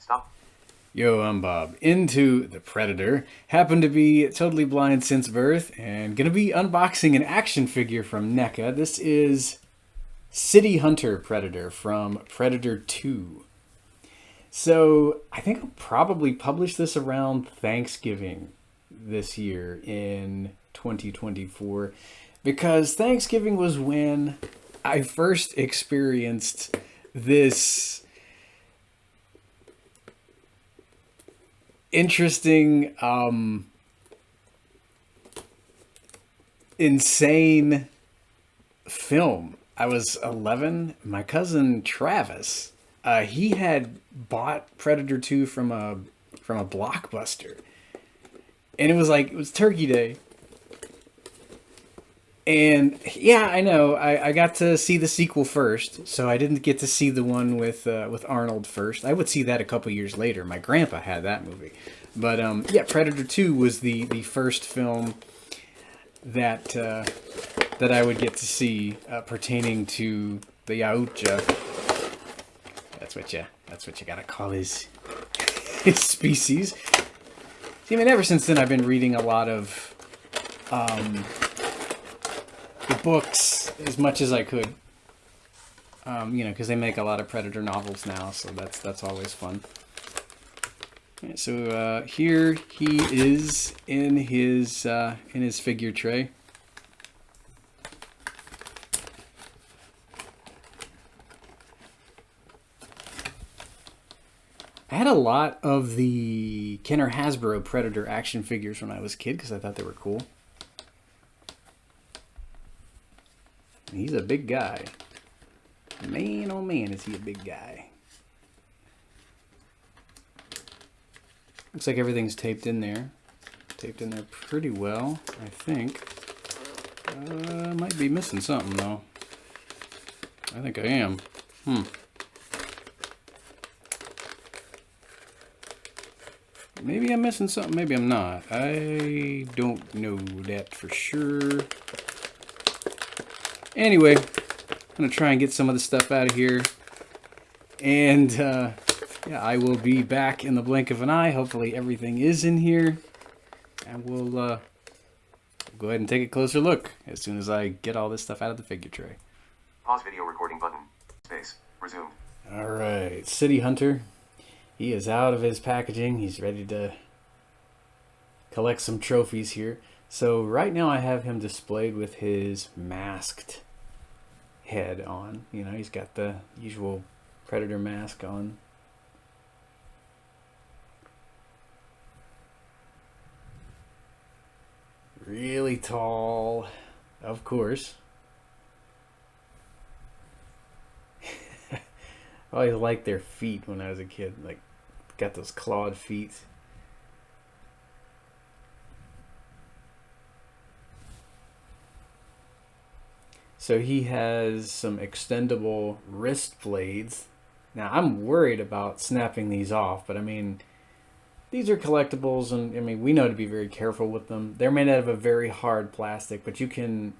Stop. Yo, I'm Bob. Into the Predator. Happen to be totally blind since birth and gonna be unboxing an action figure from NECA. This is City Hunter Predator from Predator 2. So I think I'll probably publish this around Thanksgiving this year in 2024 because Thanksgiving was when I first experienced this interesting, insane film. I was 11. My cousin Travis, he had bought Predator 2 from a Blockbuster, and it was Turkey Day. And yeah, I know. I got to see the sequel first, so I didn't get to see the one with Arnold first. I would see that a couple years later. My grandpa had that movie, but yeah, Predator 2 was the first film that that I would get to see pertaining to the Yautja. That's what you gotta call his his species. See, I mean, ever since then, I've been reading a lot of the books as much as I could. You know, because they make a lot of Predator novels now, so that's always fun. Right, so here he is in his figure tray. I had a lot of the Kenner Hasbro Predator action figures when I was a kid because I thought they were cool. And he's a big guy. Man, oh man, is he a big guy. Looks like everything's taped in there. Taped in there pretty well, I think. Might be missing something, though. I think I am. Maybe I'm missing something, maybe I'm not. I don't know that for sure. Anyway, I'm going to try and get some of the stuff out of here. And, yeah, I will be back in the blink of an eye. Hopefully everything is in here. And we'll go ahead and take a closer look as soon as I get all this stuff out of the figure tray. Pause video recording button. Space. Resumed. Alright, City Hunter. He is out of his packaging. He's ready to collect some trophies here. So right now I have him displayed with his masked head on. You know, he's got the usual Predator mask on. Really tall, of course. I always liked their feet when I was a kid. Like, got those clawed feet. So he has some extendable wrist blades. Now, I'm worried about snapping these off, but I mean, these are collectibles, and I mean, we know to be very careful with them. They're made out of a very hard plastic, but you can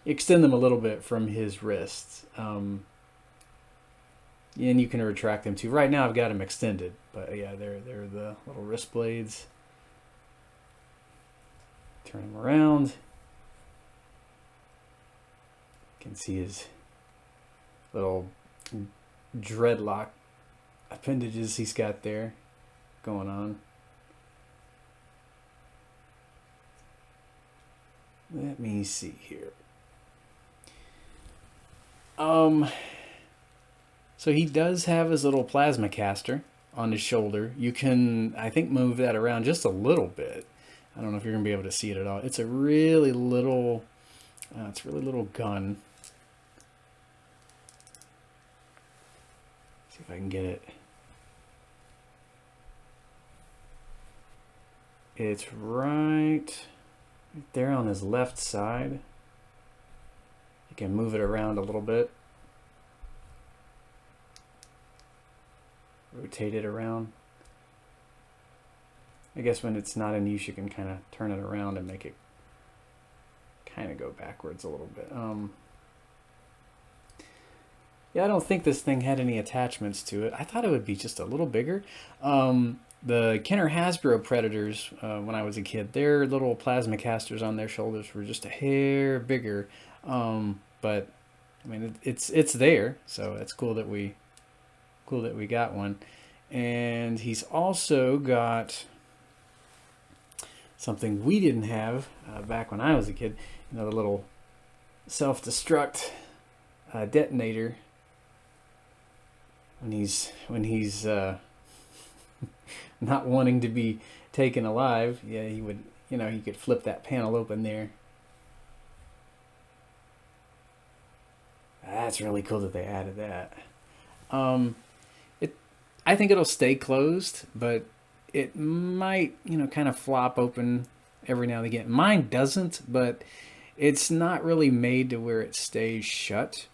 extend them a little bit from his wrists. And you can retract them too. Right now I've got them extended, but yeah, they're the little wrist blades. Turn them around. You can see his little dreadlock appendages he's got there going on. Let me see here. So he does have his little plasma caster on his shoulder. You can, I think, move that around just a little bit. I don't know if you're going to be able to see it at all. It's a really little, gun. See if I can get it. It's right there on his left side. You can move it around a little bit. Rotate it around. I guess when it's not in use, you can kind of turn it around and make it kind of go backwards a little bit. Yeah, I don't think this thing had any attachments to it. I thought it would be just a little bigger. The Kenner Hasbro Predators, when I was a kid, their little plasma casters on their shoulders were just a hair bigger. But I mean, it's there, so it's cool that we got one. And he's also got something we didn't have back when I was a kid. You know, the little self-destruct detonator. When he's not wanting to be taken alive, yeah, he would, you know, he could flip that panel open there. That's really cool that they added that. I think it'll stay closed, but it might, you know, kind of flop open every now and again. Mine doesn't, but it's not really made to where it stays shut.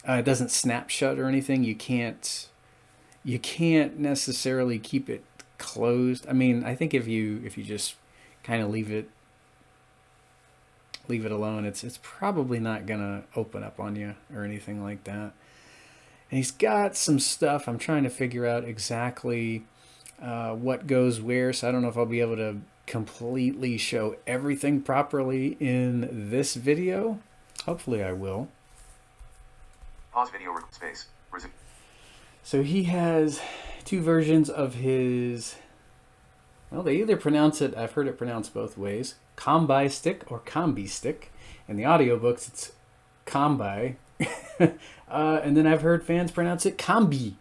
It doesn't snap shut or anything. You can't necessarily keep it closed. I mean, I think if you just kind of leave it alone, it's probably not gonna open up on you or anything like that. And he's got some stuff. I'm trying to figure out exactly what goes where, so I don't know if I'll be able to completely show everything properly in this video. Hopefully I will. Pause video, space, resume. So he has two versions of his, well, they either pronounce it, I've heard it pronounced both ways, combi stick or combi stick. In the audiobooks, it's combi. And then I've heard fans pronounce it combi,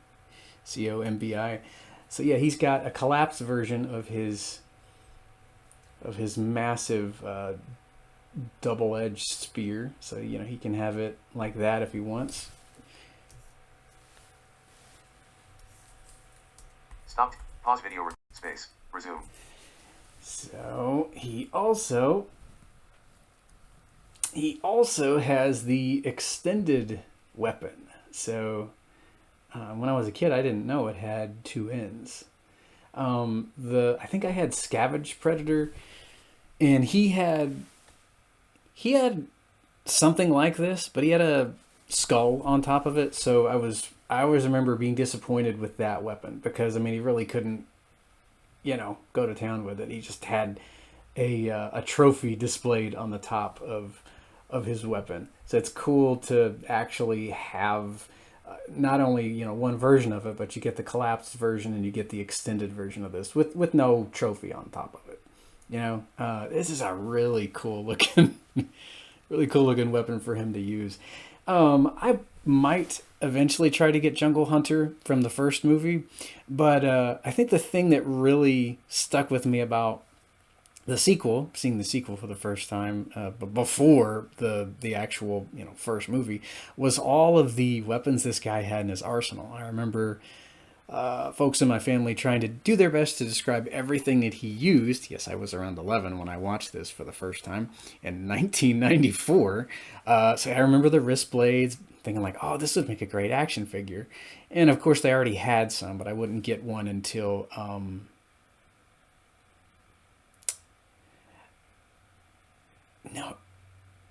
C-O-M-B-I. So yeah, he's got a collapsed version of his massive double-edged spear. So, you know, he can have it like that if he wants. Stopped. Pause video, space, resume. So he also has the extended weapon. So when I was a kid, I didn't know it had two ends. I think I had Scavenge Predator, and he had something like this, but he had a skull on top of it. So I always remember being disappointed with that weapon because, I mean, he really couldn't, you know, go to town with it. He just had a trophy displayed on the top of his weapon. So it's cool to actually have not only, you know, one version of it, but you get the collapsed version and you get the extended version of this with no trophy on top of it. You know, this is a really cool looking weapon for him to use. I might eventually try to get Jungle Hunter from the first movie, but I think the thing that really stuck with me about the sequel, seeing the sequel for the first time, but before the actual, you know, first movie, was all of the weapons this guy had in his arsenal. I remember folks in my family trying to do their best to describe everything that he used. Yes, I was around 11 when I watched this for the first time in 1994. So I remember the wrist blades, thinking like, oh, this would make a great action figure. And of course they already had some, but I wouldn't get one until no,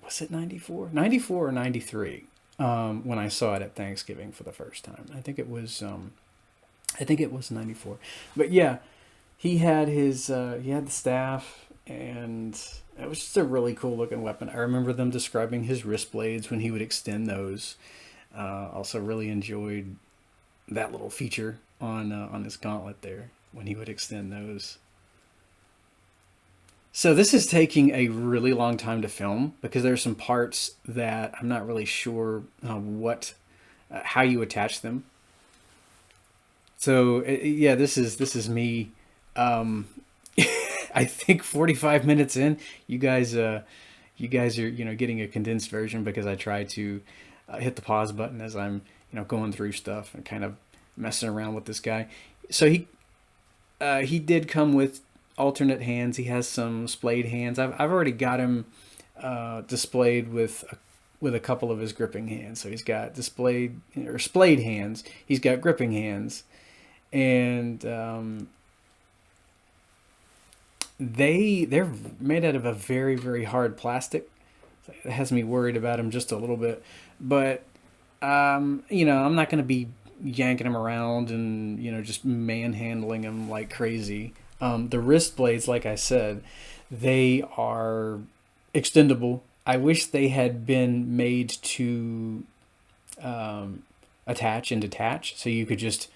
was it 94? 94 or 93 when I saw it at Thanksgiving for the first time. I think it was 94. But yeah, he had he had the staff, and it was just a really cool looking weapon. I remember them describing his wrist blades when he would extend those. Also really enjoyed that little feature on his gauntlet there when he would extend those. So this is taking a really long time to film because there's some parts that I'm not really sure how you attach them. So yeah, this is me. I think 45 minutes in, you guys are, you know, getting a condensed version because I try to hit the pause button as I'm, you know, going through stuff and kind of messing around with this guy. So he did come with alternate hands. He has some splayed hands. I've already got him displayed with a couple of his gripping hands. So he's got displayed or splayed hands. He's got gripping hands, and they're made out of a very, very hard plastic. It has me worried about them just a little bit, but You know, I'm not going to be yanking him around and, you know, just manhandling him like crazy. The wrist blades, like I said, they are extendable. I wish they had been made to attach and detach, so you could just,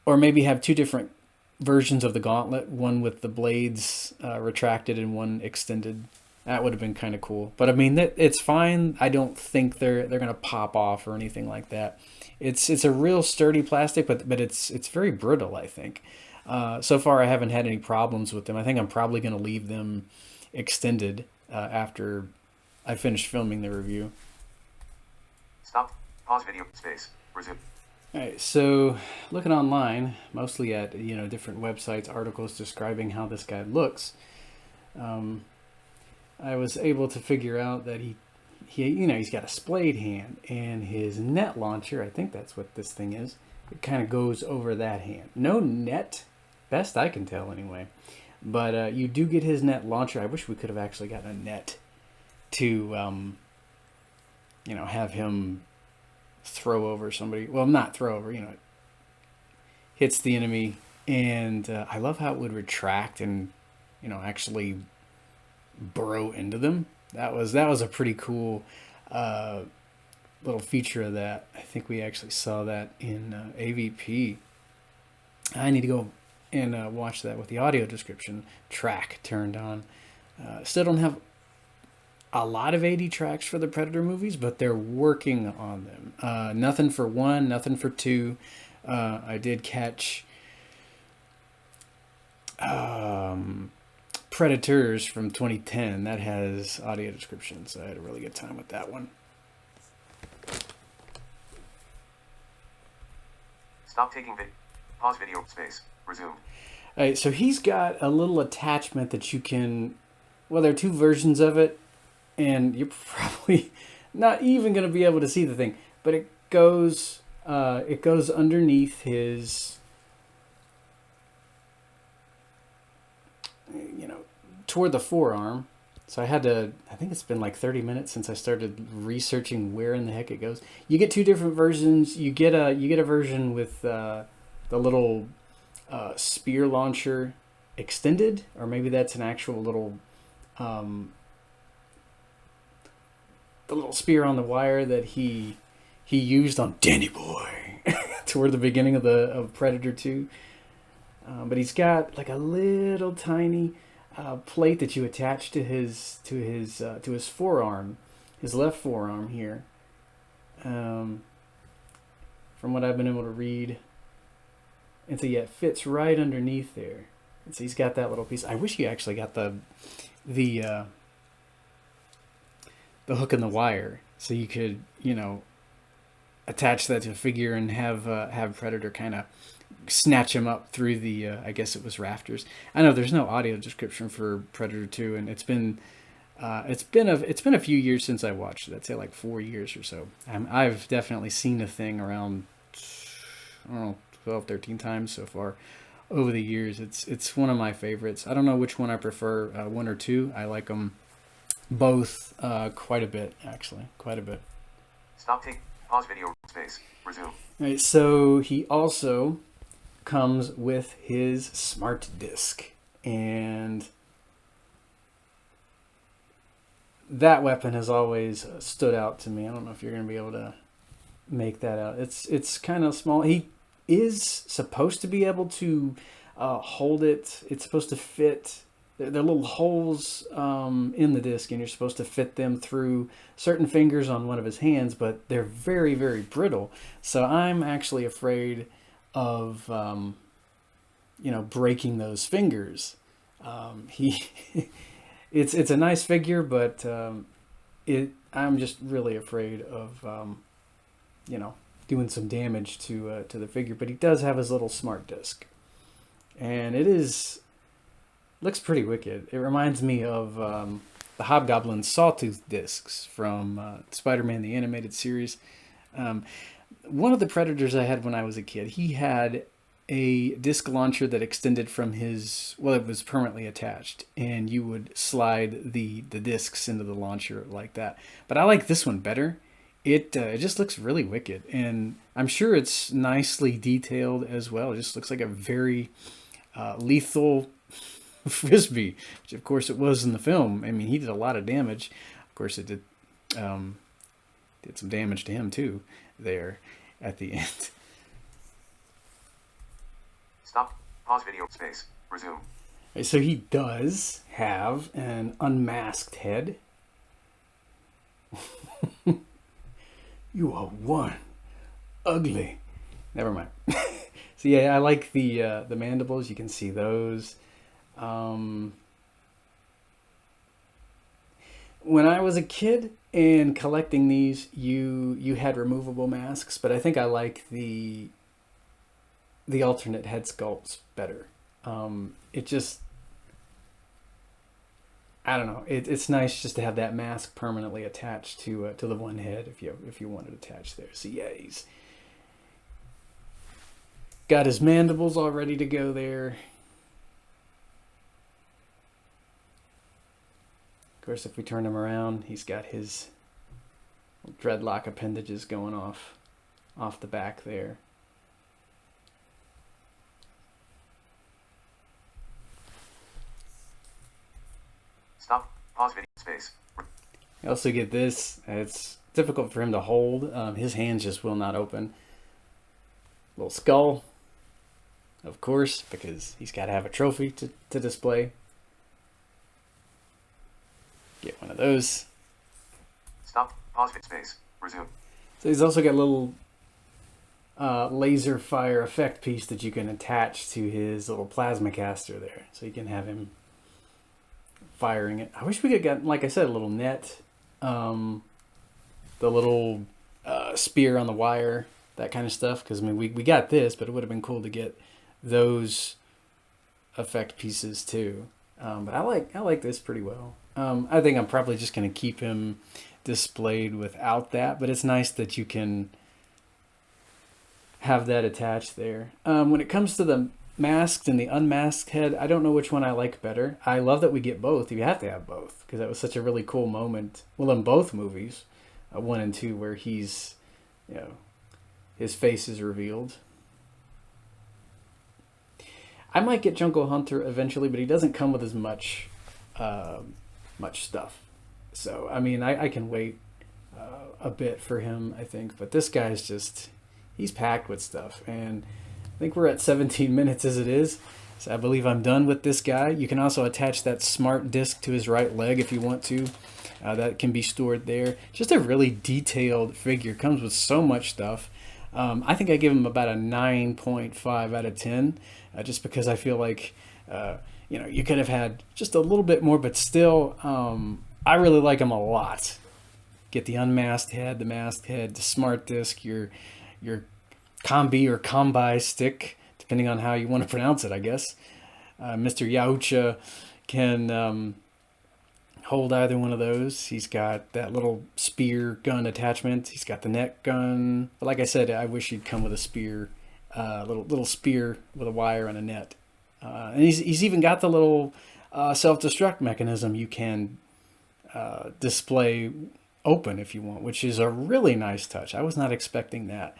or maybe have two different versions of the gauntlet, one with the blades retracted and one extended. That would have been kind of cool. But I mean, it's fine. I don't think they're gonna pop off or anything like that. It's a real sturdy plastic, but it's very brittle, I think. So far, I haven't had any problems with them. I think I'm probably gonna leave them extended after I finish filming the review. Stop. Pause video. Space. Resume. All right, so looking online, mostly at, you know, different websites, articles describing how this guy looks, I was able to figure out that he you know, he's got a splayed hand, and his net launcher, I think that's what this thing is, it kind of goes over that hand. No net, best I can tell anyway. But you do get his net launcher. I wish we could have actually gotten a net to, you know, have him throw over somebody. Well, not throw over, you know, it hits the enemy. And I love how it would retract and, you know, actually burrow into them. That was a pretty cool little feature of that. I think we actually saw that in AVP. I need to go and watch that with the audio description track turned on. Still don't have a lot of AD tracks for the Predator movies, but they're working on them. Nothing for 1, nothing for 2. I did catch Predators from 2010. That has audio descriptions. I had a really good time with that one. Stop taking video. Pause video. Space. Resume. All right, so he's got a little attachment that you can, well, there are two versions of it, and you're probably not even going to be able to see the thing, but it goes underneath his, you know, toward the forearm. So I think it's been like 30 minutes since I started researching where in the heck it goes. You get two different versions. You get a version with the little spear launcher extended, or maybe that's an actual little the little spear on the wire that he used on Danny Boy toward the beginning of Predator2. But he's got like a little tiny plate that you attach to his forearm, his left forearm here. From what I've been able to read, and so yeah, it fits right underneath there. And so he's got that little piece. I wish he actually got the hook and the wire, so you could, you know, attach that to a figure and have Predator kind of snatch him up through the I guess it was rafters. I know there's no audio description for Predator 2, and it's been a few years since I watched it. I'd say like 4 years or so. I've definitely seen the thing around, I don't know, 12, 13 times so far over the years. It's one of my favorites. I don't know which one I prefer, 1 or 2. I like them both quite a bit, actually, quite a bit. Stop take. Pause video. Space. Resume. All right, so he also comes with his smart disc, and that weapon has always stood out to me. I don't know if you're going to be able to make that out. It's kind of small. He is supposed to be able to hold it. It's supposed to fit. There are little holes in the disc, and you're supposed to fit them through certain fingers on one of his hands, but they're very, very brittle. So I'm actually afraid of, you know, breaking those fingers. It's a nice figure, but I'm just really afraid of, you know, doing some damage to the figure. But he does have his little smart disc, and looks pretty wicked. It reminds me of the Hobgoblin Sawtooth discs from Spider-Man the Animated Series. One of the Predators I had when I was a kid, he had a disc launcher that extended from his, well, it was permanently attached, and you would slide the discs into the launcher like that. But I like this one better. It just looks really wicked, and I'm sure it's nicely detailed as well. It just looks like a very lethal frisbee, which of course it was in the film. I mean, he did a lot of damage. Of course, it did some damage to him too there at the end. Stop. Pause video. Space. Resume. So he does have an unmasked head. You are one ugly. Never mind. So yeah, I like the mandibles. You can see those. When I was a kid and collecting these, you had removable masks, but I think I like the alternate head sculpts better. It just, I don't know. It's nice just to have that mask permanently attached to the one head if you want it attached there. So yeah, he's got his mandibles all ready to go there. Of course, if we turn him around, he's got his dreadlock appendages going off the back there. Stop. Pause video. Space. You also get this. It's difficult for him to hold. His hands just will not open. Little skull, of course, because he's got to have a trophy to display. Get one of those. Stop. Pause video. Space. Resume. So he's also got a little laser fire effect piece that you can attach to his little plasma caster there. So you can have him firing it. I wish we could get, like I said, a little net. The little spear on the wire, that kind of stuff. Because I mean, we got this, but it would have been cool to get those effect pieces too. But I like this pretty well. I think I'm probably just going to keep him displayed without that, but it's nice that you can have that attached there. When it comes to the masked and the unmasked head, I don't know which one I like better. I love that we get both. You have to have both because that was such a really cool moment. Well, in both movies, 1 and 2, where he's, his face is revealed. I might get Jungle Hunter eventually, but he doesn't come with as much stuff. So, I mean, I can wait a bit for him, I think. But this guy's just, he's packed with stuff. And I think we're at 17 minutes as it is. So I believe I'm done with this guy. You can also attach that smart disc to his right leg if you want to. That can be stored there. Just a really detailed figure. Comes with so much stuff. I think I give him about a 9.5 out of 10. Just because I feel like, you could have had just a little bit more. But still, I really like him a lot. Get the unmasked head, the masked head, the smart disc, your combi or combi stick, depending on how you want to pronounce it, I guess. Mr. Yaucha can hold either one of those. He's got that little spear gun attachment. He's got the net gun. But like I said, I wish he'd come with a spear, little spear with a wire and a net. And he's even got the little self-destruct mechanism you can display open if you want, which is a really nice touch. I was not expecting that.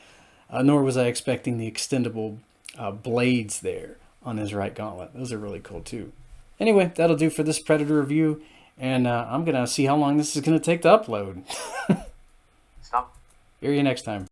Nor was I expecting the extendable blades there on his right gauntlet. Those are really cool too. Anyway, that'll do for this Predator review. And I'm going to see how long this is going to take to upload. Stop. Hear you next time.